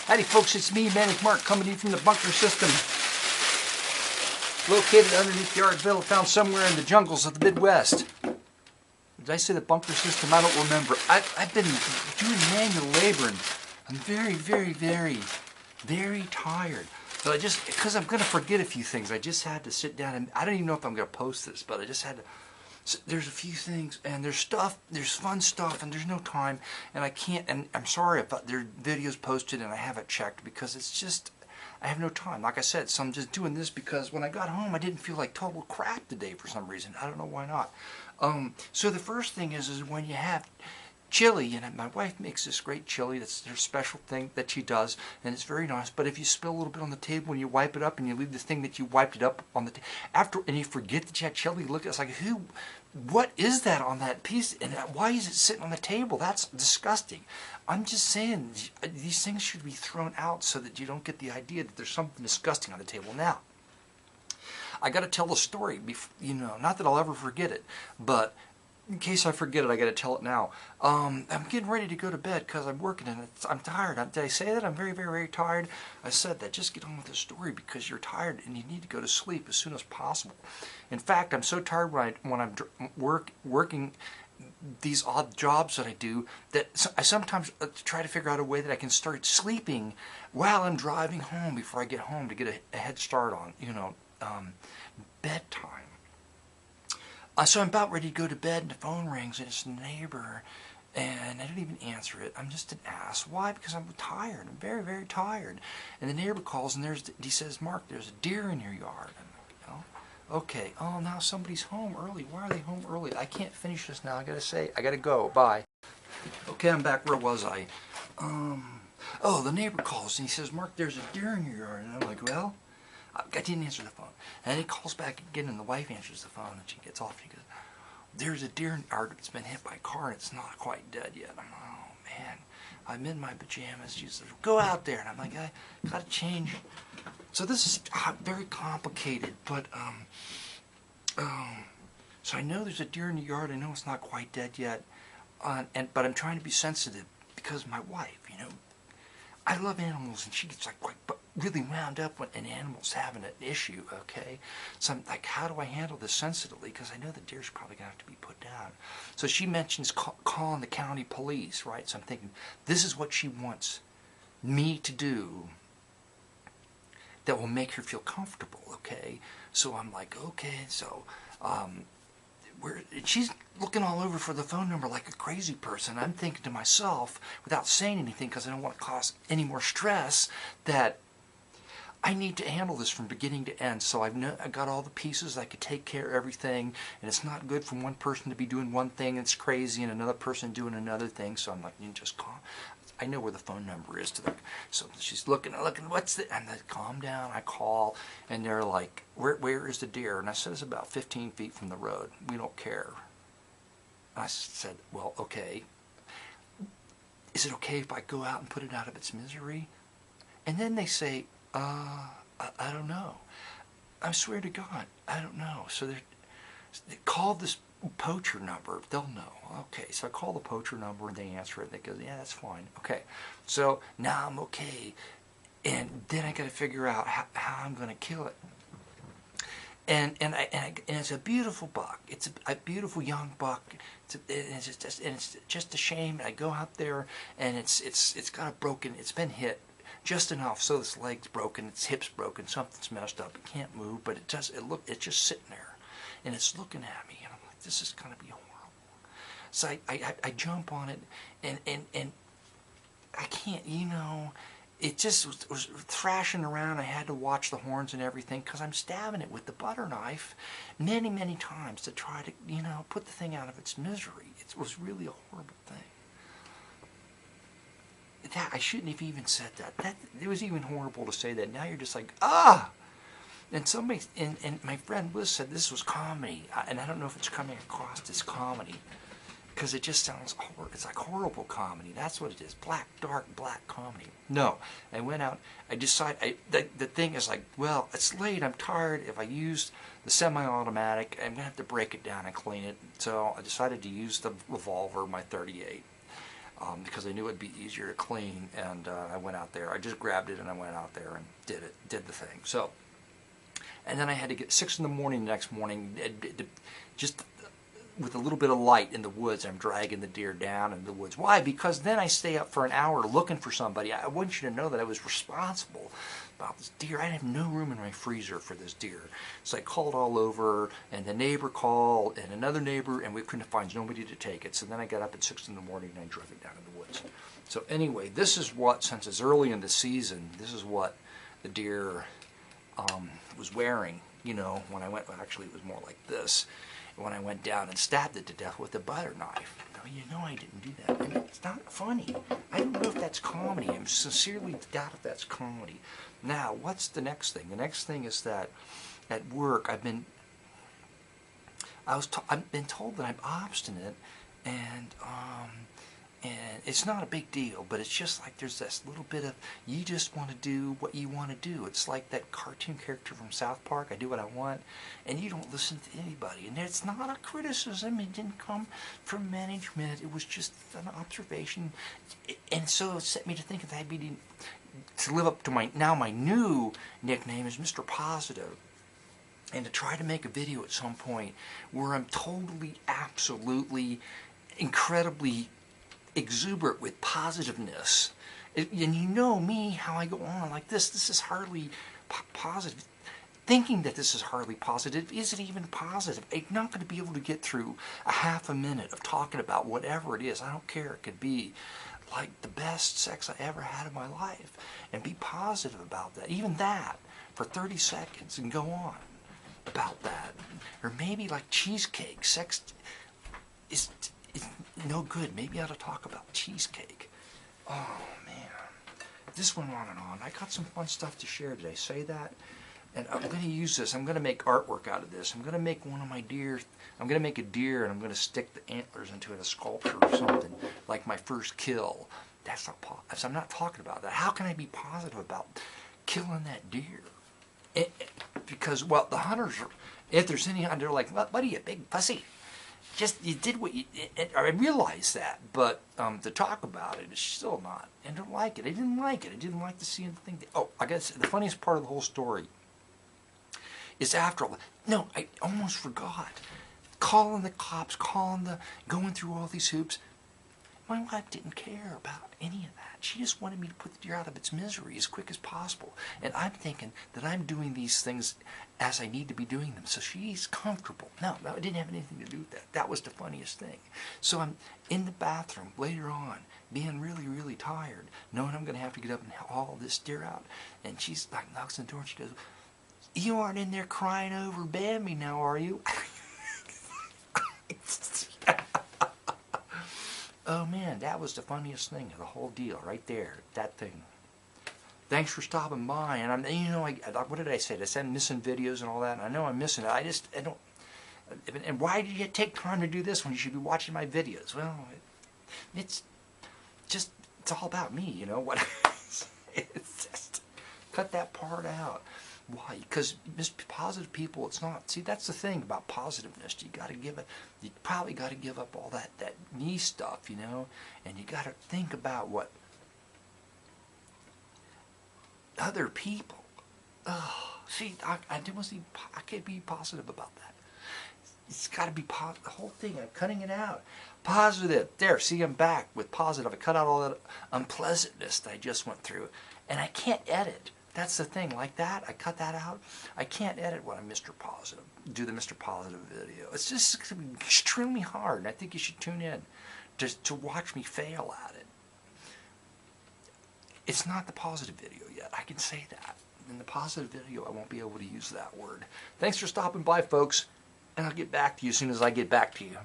Howdy folks, it's me, Manic Mark, coming to you from the bunker system. Located underneath Yardville, found somewhere in the jungles of the Midwest. Did I say the bunker system? I don't remember. I've been doing manual labor and I'm very tired. So because I'm going to forget a few things, I just had to sit down and, I don't even know if I'm going to post this, but I just had to. So there's a few things, and there's fun stuff, and there's no time, and I can't, and I'm sorry if there are videos posted and I haven't checked, because it's just, I have no time. Like I said, so I'm just doing this because when I got home, I didn't feel like total crap today for some reason. I don't know why not. So the first thing is when you have chili, and my wife makes this great chili. That's her special thing that she does, and it's very nice. But if you spill a little bit on the table and you wipe it up, and you leave the thing that you wiped it up on the after, and you forget that you had chili, look, it's like, what is that on that piece, and why is it sitting on the table? That's disgusting. I'm just saying, these things should be thrown out so that you don't get the idea that there's something disgusting on the table. Now, I got to tell the story. Not that I'll ever forget it, but in case I forget it, I got to tell it now. I'm getting ready to go to bed because I'm working and I'm tired. Did I say that? I'm very tired. I said that. Just get on with the story because you're tired and you need to go to sleep as soon as possible. In fact, I'm so tired when I'm working these odd jobs that I do that I sometimes try to figure out a way that I can start sleeping while I'm driving home before I get home to get a head start on, bedtime. So I'm about ready to go to bed and the phone rings and it's the neighbor and I don't even answer it. I'm just an ass. Why? Because I'm tired. I'm very tired. And the neighbor calls and he says, "Mark, there's a deer in your yard." And okay. Oh, now somebody's home early. Why are they home early? I can't finish this now. I gotta go. Bye. Okay, I'm back. Where was I? Oh, the neighbor calls and he says, "Mark, there's a deer in your yard." And I'm like, well, I didn't answer the phone. And he calls back again and the wife answers the phone and she gets off. She goes, "There's a deer in the yard that's been hit by a car and it's not quite dead yet." I'm like, oh man, I'm in my pajamas. She says, "Go out there." And I'm like, I gotta change. So this is very complicated, but so I know there's a deer in the yard. I know it's not quite dead yet, but I'm trying to be sensitive because of my wife, I love animals, and she gets like really wound up when an animal's having an issue, okay? So I'm like, how do I handle this sensitively? Because I know the deer's probably going to have to be put down. So she mentions calling the county police, right? So I'm thinking, this is what she wants me to do that will make her feel comfortable, okay? So I'm like, okay, so she's looking all over for the phone number like a crazy person. I'm thinking to myself, without saying anything because I don't want to cause any more stress, that I need to handle this from beginning to end. So I got all the pieces. I could take care of everything, and it's not good for one person to be doing one thing that's crazy and another person doing another thing. So I'm like, you just call. I know where the phone number is so she's looking, what's the, and they calm down. I call, and they're like, where is the deer? And I said, it's about 15 feet from the road. We don't care. I said, well, okay. Is it okay if I go out and put it out of its misery? And then they say, I don't know. I swear to God, I don't know. So they called this poacher number. They'll know. Okay, so I call the poacher number and they answer it. They go, yeah, that's fine. Okay, so now I'm okay. And then I got to figure out how I'm going to kill it. And it's a beautiful buck. It's a beautiful young buck. It's just a shame. I go out there and it's got a broken. It's been hit just enough so its leg's broken, its hip's broken, something's messed up. It can't move, but it's just sitting there, and it's looking at me, and I'm like, this is gonna be horrible. So I jump on it, and I can't, it just was thrashing around. I had to watch the horns and everything because I'm stabbing it with the butter knife many times to try to, put the thing out of its misery. It was really a horrible thing. I shouldn't have even said that. It was even horrible to say that. Now you're just like, ah! And somebody, and my friend Liz said this was comedy. And I don't know if it's coming across as comedy. Because it just sounds, it's like horrible comedy. That's what it is. Dark black comedy. No. I went out, I decided, the thing is like, well, it's late, I'm tired. If I use the semi-automatic, I'm going to have to break it down and clean it. So I decided to use the revolver, my .38. because I knew it'd be easier to clean. And I went out there. I just grabbed it and I went out there and did the thing. So, and then I had to get 6 in the morning the next morning, just with a little bit of light in the woods. I'm dragging the deer down in the woods. Why? Because then I stay up for an hour looking for somebody. I want you to know that I was responsible about this deer. I have no room in my freezer for this deer. So I called all over, and the neighbor called, and another neighbor, and we couldn't find nobody to take it. So then I got up at 6 in the morning and I drove it down in the woods. So anyway, this is what, since it's early in the season, this is what the deer was wearing, you know, when I went. Well, actually, it was more like this. When I went down and stabbed it to death with a butter knife. No, you know I didn't do that. And it's not funny. I don't know if that's comedy. I'm sincerely doubt if that's comedy. Now, what's the next thing? The next thing is that at work I've been told that I'm obstinate, and it's not a big deal, but it's just like there's this little bit of, you just want to do what you want to do. It's like that cartoon character from South Park, I do what I want, and you don't listen to anybody. And it's not a criticism, it didn't come from management, it was just an observation. And so it set me to think that I'd be to live up to my new nickname is Mr. Positive. And to try to make a video at some point where I'm totally, absolutely, incredibly exuberant with positiveness. And you know me, how I go on like this. This is hardly positive. Thinking that this is hardly positive isn't even positive. I'm not going to be able to get through a half a minute of talking about whatever it is. I don't care. It could be like the best sex I ever had in my life. And be positive about that. Even that for 30 seconds and go on about that. Or maybe like cheesecake. Sex is no good. Maybe I ought to talk about cheesecake. Oh man, this went on and on. I got some fun stuff to share today. Say that, and I'm going to use this. I'm going to make artwork out of this. I'm going to make one of my deer. I'm going to make a deer, and I'm going to stick the antlers into it, a sculpture or something, like my first kill. That's not positive. I'm not talking about that. How can I be positive about killing that deer? Because, well, the hunters are, if there's any hunter, they're like, what are you, big pussy? Just, you did what you, I realize that, but to talk about it is still not. I don't like it. I didn't like it. I didn't like to see anything. Oh, I guess the funniest part of the whole story is after all. No, I almost forgot. Calling the cops, going through all these hoops. My wife didn't care about any of that. She just wanted me to put the deer out of its misery as quick as possible. And I'm thinking that I'm doing these things as I need to be doing them, so she's comfortable. No, it didn't have anything to do with that. That was the funniest thing. So I'm in the bathroom later on, being really, really tired, knowing I'm going to have to get up and haul this deer out. And she's like, knocks on the door and she goes, "You aren't in there crying over Bambi now, are you?" Oh man, that was the funniest thing of the whole deal, right there, that thing. Thanks for stopping by, and what did I say? Did I say I'm missing videos and all that? And I know I'm missing it. I don't. And why did you take time to do this when you should be watching my videos? Well, it's all about me, you know what? It's just cut that part out. Why? Because positive people, it's not. See, that's the thing about positiveness. You probably got to give up all that me stuff, you know, and you got to think about what other people. Oh, see, I can't be positive about that. It's got to be positive. The whole thing. I'm cutting it out. Positive. There. See, I'm back with positive. I cut out all that unpleasantness that I just went through, and I can't edit. That's the thing, like that, I cut that out. I can't edit when I'm Mr. Positive, do the Mr. Positive video. It's just extremely hard, and I think you should tune in to watch me fail at it. It's not the positive video yet, I can say that. In the positive video, I won't be able to use that word. Thanks for stopping by, folks, and I'll get back to you as soon as I get back to you.